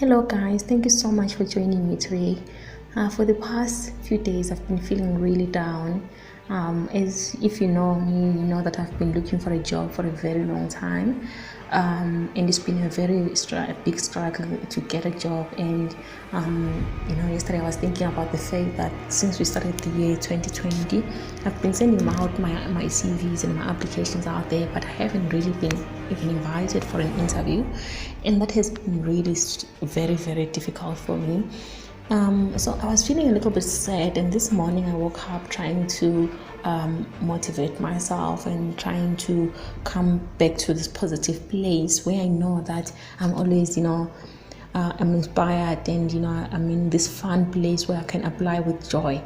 Hello, guys. Thank you so much for joining me today. For the past few days, I've been feeling really down. As if you know me, you know that I've been looking for a job for a very long time, and it's been a very big struggle to get a job. And yesterday I was thinking about the fact that since we started the year 2020, I've been sending out my CVs and my applications out there, but I haven't really been even invited for an interview, and that has been really very, very difficult for me. So I was feeling a little bit sad, and this morning I woke up trying to motivate myself and trying to come back to this positive place where I know that I'm always, I'm inspired, and I'm in this fun place where I can apply with joy.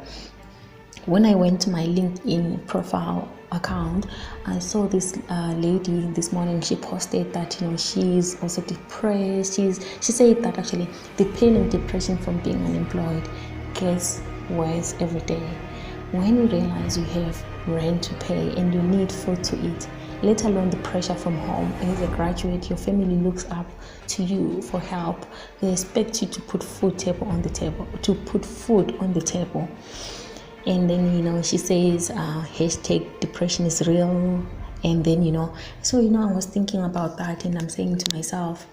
When I went to my LinkedIn profile account, I saw this lady this morning. She posted that she's also depressed. She said that actually the pain and depression from being unemployed gets worse every day. When you realize you have rent to pay and you need food to eat, let alone the pressure from home. As a graduate, your family looks up to you for help. They expect you to put food on the table. And then, she says, hashtag depression is real. And then, so, I was thinking about that, and I'm saying to myself,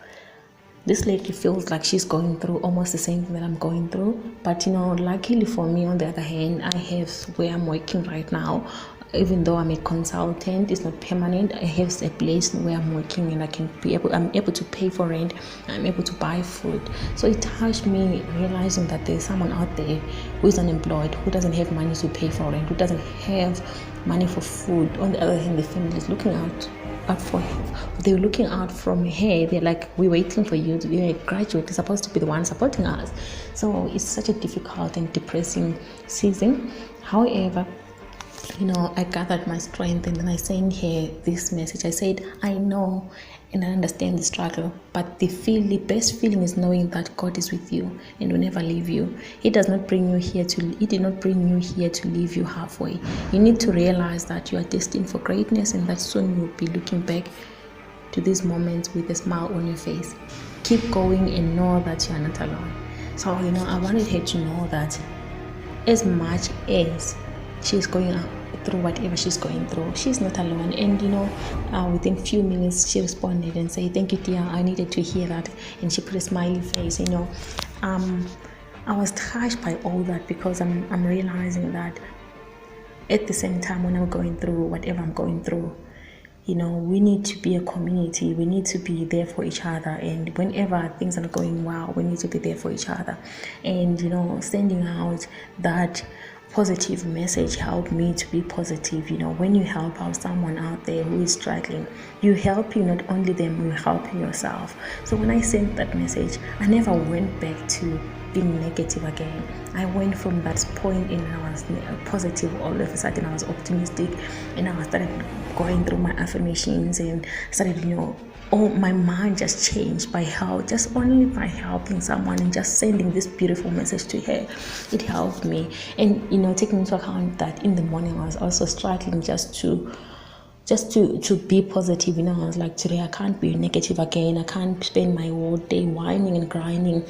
this lady feels like she's going through almost the same thing that I'm going through. But, luckily for me, on the other hand, I have where I'm working right now. Even though I'm a consultant, it's not permanent. I have a place where I'm working, and I'm able to pay for rent. I'm able to buy food. So it touched me realizing that there's someone out there who is unemployed, who doesn't have money to pay for rent, who doesn't have money for food. On the other hand, the family is looking out for her. They're looking out from her. They're like, we're waiting for you. You're a graduate. You're supposed to be the one supporting us. So it's such a difficult and depressing season. However, I gathered my strength, and then I sent her this message. I said, I know and I understand the struggle, but the best feeling is knowing that God is with you and will never leave you. He did not bring you here to leave you halfway. You need to realize that you are destined for greatness, and that soon you'll be looking back to these moments with a smile on your face. Keep going and know that you are not alone. So, I wanted her to know that as much as she's going through whatever she's going through, she's not alone. And within few minutes she responded and said, thank you, dear, I needed to hear that. And she put a smiley face. I was touched by all that, because I'm realizing that at the same time, when I'm going through whatever I'm going through, we need to be a community. We need to be there for each other. And whenever things are going well, we need to be there for each other. And, sending out that positive message helped me to be positive. When you help out someone out there who is struggling, you help you, not only them, you help yourself. So when I sent that message, I never went back to being negative again. I went from that point, and I was positive. All of a sudden I was optimistic, and I started going through my affirmations, and started, my mind just changed only by helping someone and just sending this beautiful message to her. It helped me. And taking into account that in the morning I was also struggling just to be positive. I was like, today I can't be negative again. I can't spend my whole day whining and grinding,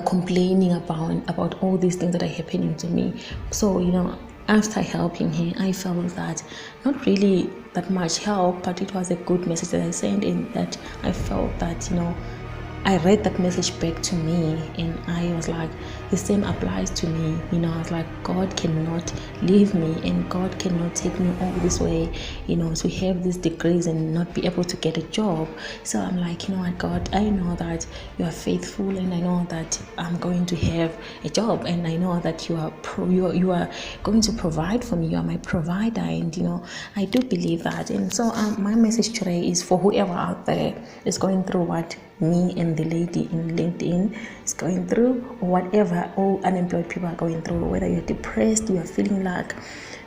complaining about all these things that are happening to me. So after helping her, I felt that not really that much help, but it was a good message that I sent, and that I felt that I read that message back to me, and I was like, the same applies to me. I was like, God cannot leave me, and God cannot take me all this way, to have these degrees and not be able to get a job. So I'm like, what, God, I know that you are faithful, and I know that I'm going to have a job, and I know that you are going to provide for me. You are my provider, and I do believe that. And so my message today is for whoever out there is going through what me and the lady in LinkedIn is going through, or whatever all unemployed people are going through. Whether you're depressed, you are feeling like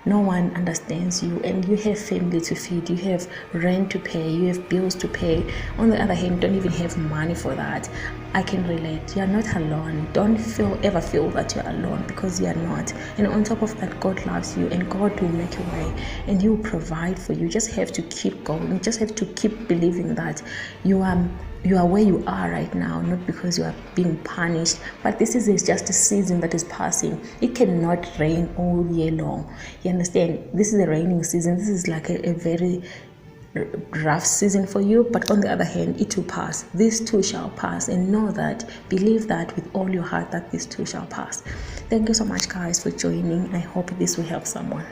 no one understands you, and you have family to feed, you have rent to pay, you have bills to pay. On the other hand, you don't even have money for that. I can relate. You are not alone. Don't ever feel that you're alone, because you are not. And on top of that, God loves you, and God will make a way, and He will provide for you. You just have to keep going. You just have to keep believing that you are you are where you are right now, not because you are being punished, but this is just a season that is passing. It cannot rain all year long. You understand? This is a raining season. This is like a very rough season for you, but on the other hand, it will pass. This too shall pass, and know that, believe that with all your heart, that this too shall pass. Thank you so much, guys, for joining. I hope this will help someone.